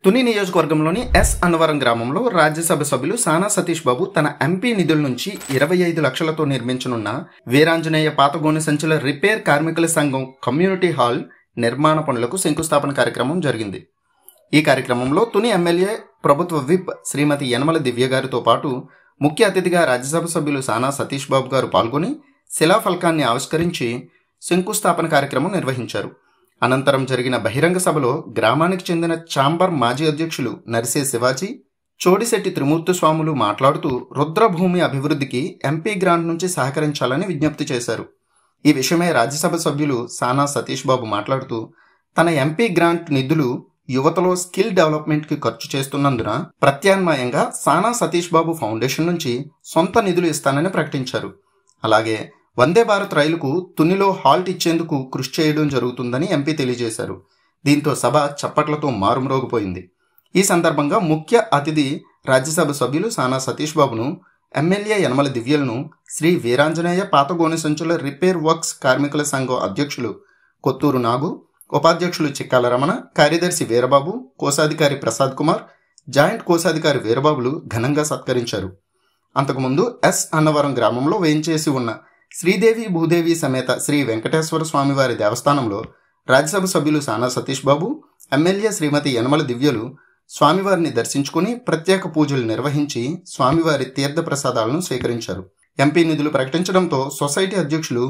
తుని నియోజకవర్గంలోని ఎస్ అన్నవరం గ్రామంలో రాజ్యసభ సభ్యులు సానా సతీష్ బాబు తన ఎంపీ నిధుల నుంచి 25 లక్షలతో నిర్మించనున్న వీరాంజనేయ పాతగోనె సంచుల రిపేర్ కార్మికుల సంఘం కమ్యూనిటీ హాల్ నిర్మాణ పనులకు శంకుస్థాపన కార్యక్రమం జరిగింది. ఈ కార్యక్రమంలో తుని ఎమ్మెల్యే ప్రభుత్వ విప్ శ్రీమతి యనమల దివ్య గారితో పాటు ముఖ్య అతిథిగా రాజ్యసభ సభ్యులు సానా సతీష్ బాబు గారు పాల్గొని శిలాఫలకాన్ని ఆవిష్కరించి శంకుస్థాపన కార్యక్రమం నిర్వహించారు. అనంతరం జరిగిన బహిరంగ సభలో గ్రామానికి చెందిన ఛాంబర్ మాజీ అధ్యక్షులు నరిసే శివాజీ, చోడిశెట్టి త్రిమూర్తి స్వాములు మాట్లాడుతూ రుద్రభూమి అభివృద్ధికి ఎంపీ గ్రాంట్ నుంచి సహకరించాలని విజ్ఞప్తి చేశారు. ఈ విషయమై రాజ్యసభ సభ్యులు సానా సతీష్ బాబు మాట్లాడుతూ తన ఎంపీ గ్రాంట్ నిధులు యువతలో స్కిల్ డెవలప్మెంట్ కి ఖర్చు చేస్తున్నందున ప్రత్యామ్నాయంగా సానా సతీష్ బాబు ఫౌండేషన్ నుంచి సొంత నిధులు ఇస్తానని ప్రకటించారు. అలాగే వందే భారత్ రైలుకు తునిలో హాల్ట్ ఇచ్చేందుకు కృషి చేయడం జరుగుతుందని ఎంపీ తెలియజేశారు. దీంతో సభ చప్పట్లతో మారుమ్రోగిపోయింది. ఈ సందర్భంగా ముఖ్య అతిథి రాజ్యసభ సభ్యులు సానా సతీష్ బాబును, ఎమ్మెల్యే యనమల దివ్యలను శ్రీ వీరాంజనేయ పాతగోనె సంచుల రిపేర్ వర్క్స్ కార్మికుల సంఘం అధ్యక్షులు కొత్తూరు నాగు, ఉపాధ్యక్షులు చిక్కాల రమణ, కార్యదర్శి వీరబాబు, కోశాధికారి ప్రసాద్ కుమార్, జాయింట్ కోశాధికారి వీరబాబులు ఘనంగా సత్కరించారు. అంతకుముందు ఎస్ అన్నవరం గ్రామంలో వేయించేసి ఉన్న శ్రీదేవి భూదేవి సమేత శ్రీ వెంకటేశ్వర స్వామివారి దేవస్థానంలో రాజ్యసభ సభ్యులు సానా సతీష్ బాబు, ఎమ్మెల్యే శ్రీమతి యనమల దివ్యలు స్వామివారిని దర్శించుకుని ప్రత్యేక పూజలు నిర్వహించి స్వామివారి తీర్థ ప్రసాదాలను స్వీకరించారు. ఎంపీ నిధులు ప్రకటించడంతో సొసైటీ అధ్యక్షులు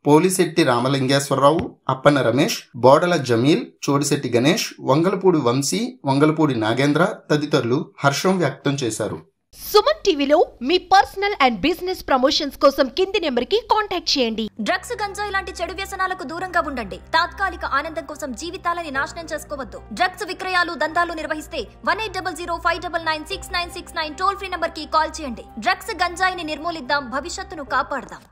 పోలిశెట్టి రామలింగేశ్వరరావు, అప్పన్న రమేష్, బోడల జమీల్, చోడిశెట్టి గణేష్, వంగలపూడి వంశీ, వంగలపూడి నాగేంద్ర తదితరులు హర్షం వ్యక్తం చేశారు. సుమన్ టీవీలో మీ పర్సనల్ అండ్ బిజినెస్ ప్రమోషన్స్ కోసం కింది నెంబర్కి కాంటాక్ట్ చేయండి. డ్రగ్స్, గంజాయి లాంటి చెడు వ్యసనాలకు దూరంగా ఉండండి. తాత్కాలిక ఆనందం కోసం జీవితాలని నాశనం చేసుకోవద్దు. డ్రగ్స్ విక్రయాలు, దందాలు నిర్వహిస్తే 180059996969 టోల్ ఫ్రీ నంబర్ కి కాల్ చేయండి. డ్రగ్స్, గంజాయిని నిర్మూలిద్దాం, భవిష్యత్తును కాపాడదాం.